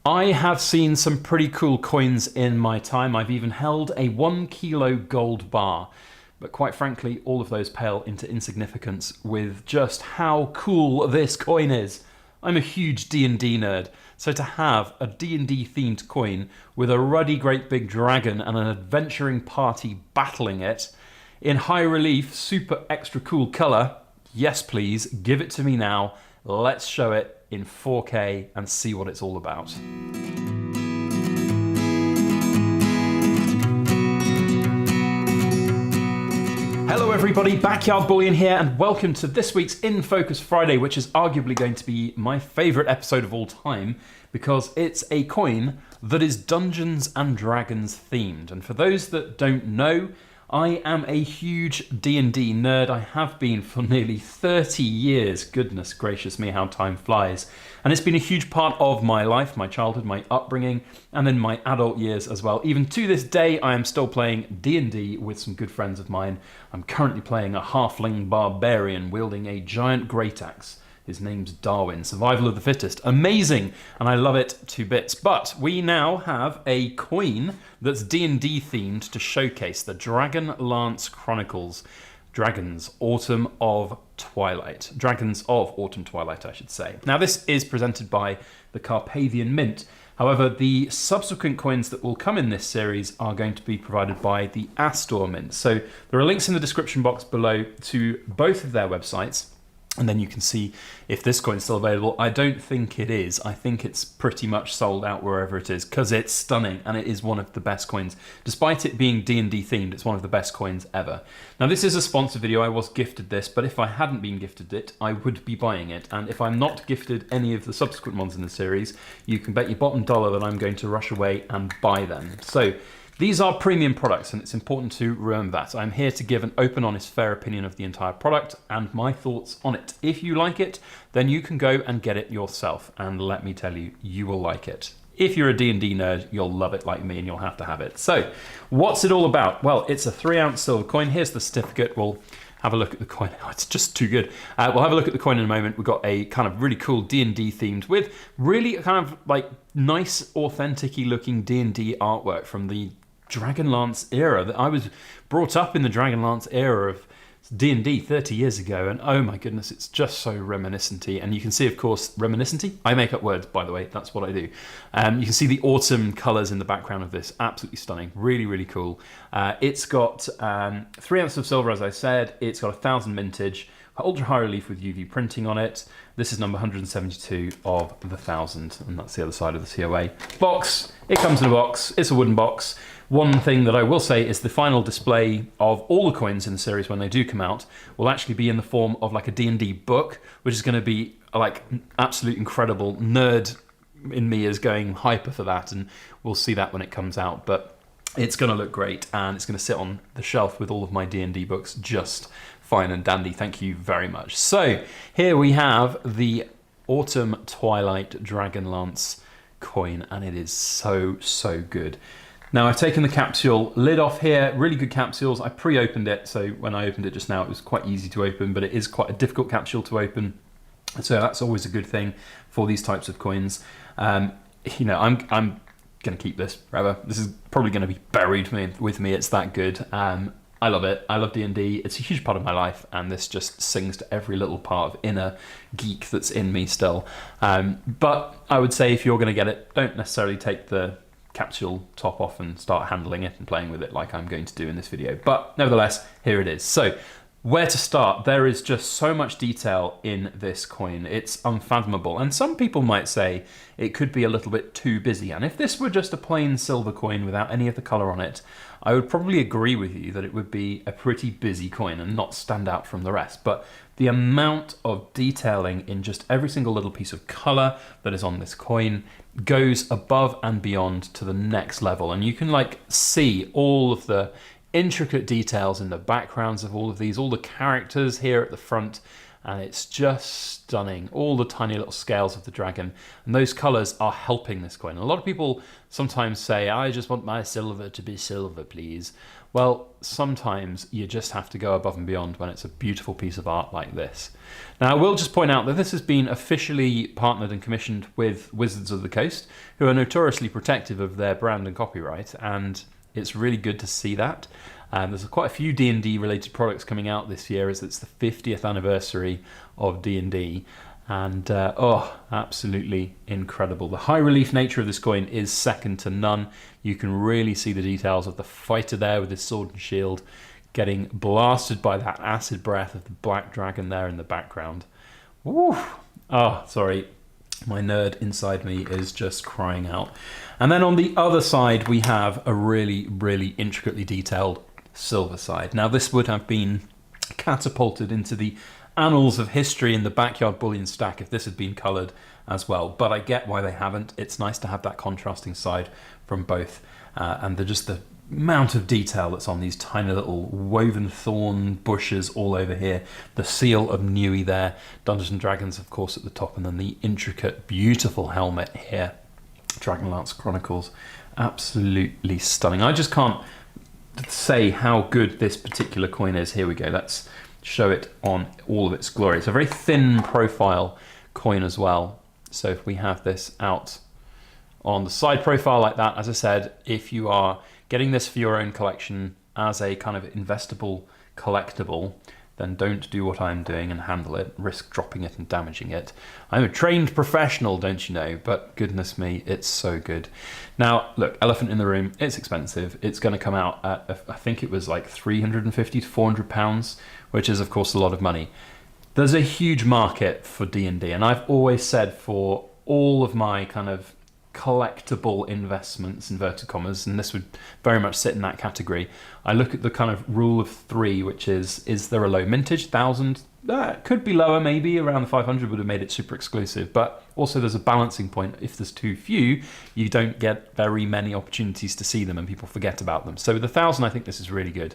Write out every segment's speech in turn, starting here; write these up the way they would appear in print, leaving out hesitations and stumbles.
I have seen some pretty cool coins in my time. I've even held a 1 kilo gold bar. But quite frankly, all of those pale into insignificance with just how cool this coin is. I'm a huge D&D nerd, so to have a D&D themed coin with a ruddy great big dragon and an adventuring party battling it, in high relief, super extra cool colour, yes please, give it to me now. Let's show it in 4K and see what it's all about. Hello everybody, Backyard Bullion here, and welcome to this week's In Focus Friday, which is arguably going to be my favourite episode of all time because it's a coin that is Dungeons and Dragons themed. And for those that don't know, I am a huge D&D nerd. I have been for nearly 30 years. Goodness gracious me, how time flies. And it's been a huge part of my life, my childhood, my upbringing, and then my adult years as well. Even to this day, I am still playing D&D with some good friends of mine. I'm currently playing a halfling barbarian wielding a giant great axe. His name's Darwin, survival of the fittest. Amazing, and I love it to bits. But we now have a coin that's D&D themed to showcase the Dragonlance Chronicles. Dragons of Autumn Twilight, I should say. Now this is presented by the Carpathian Mint. However, the subsequent coins that will come in this series are going to be provided by the Astor Mint. So there are links in the description box below to both of their websites. And then you can see if this coin's still available. I don't think it is. I think it's pretty much sold out wherever it is because it's stunning and it is one of the best coins. Despite it being D&D themed, it's one of the best coins ever. Now this is a sponsored video. I was gifted this, but if I hadn't been gifted it, I would be buying it. And if I'm not gifted any of the subsequent ones in the series, you can bet your bottom dollar that I'm going to rush away and buy them. So these are premium products, and it's important to remember that. I'm here to give an open, honest, fair opinion of the entire product and my thoughts on it. If you like it, then you can go and get it yourself, and let me tell you, you will like it. If you're a D&D nerd, you'll love it like me, and you'll have to have it. So, what's it all about? Well, it's a 3-ounce silver coin. Here's the certificate. We'll have a look at the coin. Oh, it's just too good. We'll have a look at the coin in a moment. We've got a kind of really cool D&D themed with really kind of like nice, authentic-y looking D&D artwork from the Dragonlance era. That I was brought up in the Dragonlance era of D&D 30 years ago, and oh my goodness, it's just so reminiscent-y. And you can see, of course, reminiscent-y? I make up words, by the way, that's what I do. You can see the autumn colours in the background of this, absolutely stunning, really, really cool. It's got 3 ounces of silver, as I said. It's got 1,000 mintage, ultra high relief with UV printing on it. This is number 172 of the 1,000, and that's the other side of the COA. Box, it comes in a box, it's a wooden box. One thing that I will say is the final display of all the coins in the series when they do come out will actually be in the form of like a D&D book, which is going to be like absolute incredible. Nerd in me is going hyper for that, and we'll see that when it comes out. But it's going to look great, and it's going to sit on the shelf with all of my D&D books just fine and dandy. Thank you very much. So here we have the Autumn Twilight Dragonlance coin, and it is so, so good. Now I've taken the capsule lid off here, really good capsules. I pre-opened it, so when I opened it just now it was quite easy to open, but it is quite a difficult capsule to open. So that's always a good thing for these types of coins. You know, I'm going to keep this forever. This is probably going to be buried with me. It's that good. I love it. I love D&D. It's a huge part of my life, and this just sings to every little part of inner geek that's in me still. But I would say if you're going to get it, don't necessarily take the capsule top off and start handling it and playing with it like I'm going to do in this video. But nevertheless, here it is. So where to start? There is just so much detail in this coin. It's unfathomable. And some people might say it could be a little bit too busy. And if this were just a plain silver coin without any of the color on it, I would probably agree with you that it would be a pretty busy coin and not stand out from the rest. But the amount of detailing in just every single little piece of color that is on this coin goes above and beyond to the next level. And you can like see all of the intricate details in the backgrounds of all of these, all the characters here at the front. and it's just stunning. All the tiny little scales of the dragon, and those colours are helping this coin. A lot of people sometimes say, I just want my silver to be silver, please. Well, sometimes you just have to go above and beyond when it's a beautiful piece of art like this. Now, I will just point out that this has been officially partnered and commissioned with Wizards of the Coast, who are notoriously protective of their brand and copyright, and it's really good to see that. There's quite a few D&D related products coming out this year, as it's the 50th anniversary of D&D. And absolutely incredible. The high relief nature of this coin is second to none. You can really see the details of the fighter there with his sword and shield getting blasted by that acid breath of the black dragon there in the background. Woo! Oh, sorry. My nerd inside me is just crying out. And then on the other side, we have a really, really intricately detailed silver side. Now, this would have been catapulted into the annals of history in the backyard bullion stack if this had been coloured as well, but I get why they haven't. It's nice to have that contrasting side from both, and just the amount of detail that's on these tiny little woven thorn bushes all over here, the Seal of Niue there, Dungeons and Dragons of course at the top, and then the intricate beautiful helmet here, Dragonlance Chronicles. Absolutely stunning. I just can't say how good this particular coin is. Here we go, let's show it on all of its glory. It's a very thin profile coin as well. So if we have this out on the side profile like that, as I said, if you are getting this for your own collection as a kind of investable collectible, then don't do what I'm doing and handle it, risk dropping it and damaging it. I'm a trained professional, don't you know, but goodness me, it's so good. Now, look, elephant in the room, it's expensive. It's going to come out at, I think it was like 350 to 400 pounds, which is of course a lot of money. There's a huge market for D&D, and I've always said for all of my kind of collectible investments, inverted commas, and this would very much sit in that category, I look at the kind of rule of three, which is there a low mintage? 1,000? Could be lower, maybe around the 500 would have made it super exclusive, but also there's a balancing point. If there's too few, you don't get very many opportunities to see them and people forget about them. So with 1,000, I think this is really good.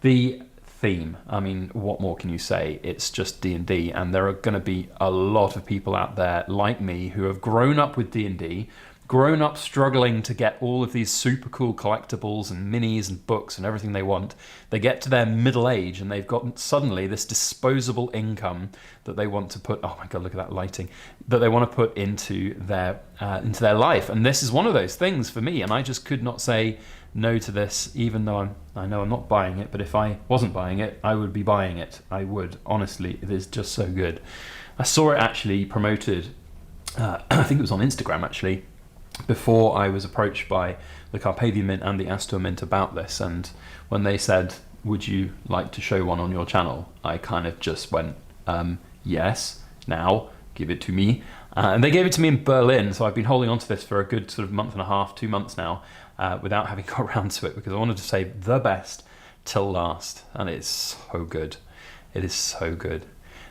The theme, I mean, what more can you say? It's just D&D, and there are going to be a lot of people out there like me who have grown up with D&D, grown up struggling to get all of these super cool collectibles and minis and books and everything they want. They get to their middle age and they've got suddenly this disposable income that they want to put, oh my god, look at that lighting, that they want to put into their life. And this is one of those things for me, and I just could not say no to this, even though I know I'm not buying it, but if I wasn't buying it, I would be buying it. I would, honestly. It is just so good. I saw it actually promoted, I think it was on Instagram actually, before I was approached by the Carpathian Mint and the Astor Mint about this, and when they said, would you like to show one on your channel, I kind of just went, yes, now, give it to me. And they gave it to me in Berlin, so I've been holding on to this for a good sort of month and a half, 2 months now, without having got around to it, because I wanted to save the best till last, and it's so good. It is so good.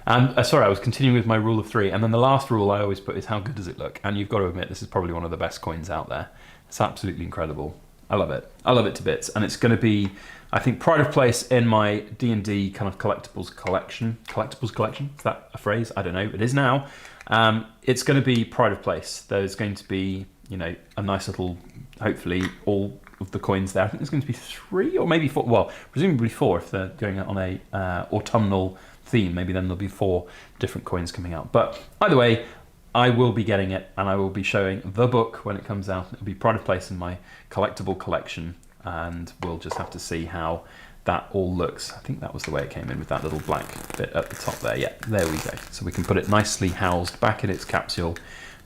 And sorry, I was continuing with my rule of three, and then the last rule I always put is how good does it look? And you've got to admit, this is probably one of the best coins out there. It's absolutely incredible. I love it. I love it to bits, and it's going to be, I think, pride of place in my D&D kind of collectibles collection. Collectibles collection? Is that a phrase? I don't know. It is now. It's going to be pride of place. There's going to be, you know, a nice little, hopefully, all of the coins there. I think there's going to be 3 or maybe 4. Well, presumably 4 if they're going on a autumnal theme. Maybe then there'll be 4 different coins coming out. But either way, I will be getting it, and I will be showing the book when it comes out. It'll be pride of place in my collectible collection, and we'll just have to see how that all looks. I think that was the way it came in, with that little black bit at the top there. Yeah, there we go. So we can put it nicely housed back in its capsule,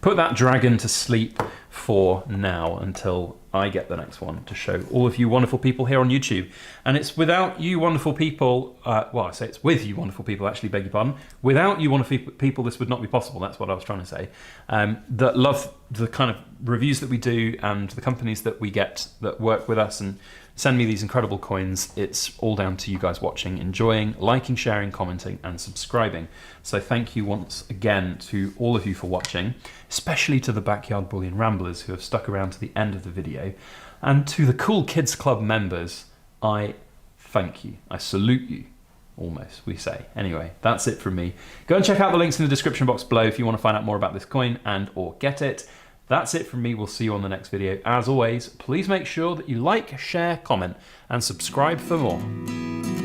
put that dragon to sleep for now until I get the next one to show all of you wonderful people here on YouTube. And it's without you wonderful people, well, I say it's with you wonderful people, actually, beg your pardon. Without you wonderful people, this would not be possible. That's what I was trying to say. That love the kind of reviews that we do and the companies that we get that work with us and send me these incredible coins. It's all down to you guys watching, enjoying, liking, sharing, commenting, and subscribing. So thank you once again to all of you for watching, especially to the Backyard Bullion Ramblers who have stuck around to the end of the video. And to the Cool Kids Club members, I thank you. I salute you. almost, we say. Anyway, that's it from me. Go and check out the links in the description box below if you want to find out more about this coin and or get it. That's it from me. We'll see you on the next video. As always, please make sure that you like, share, comment, and subscribe for more.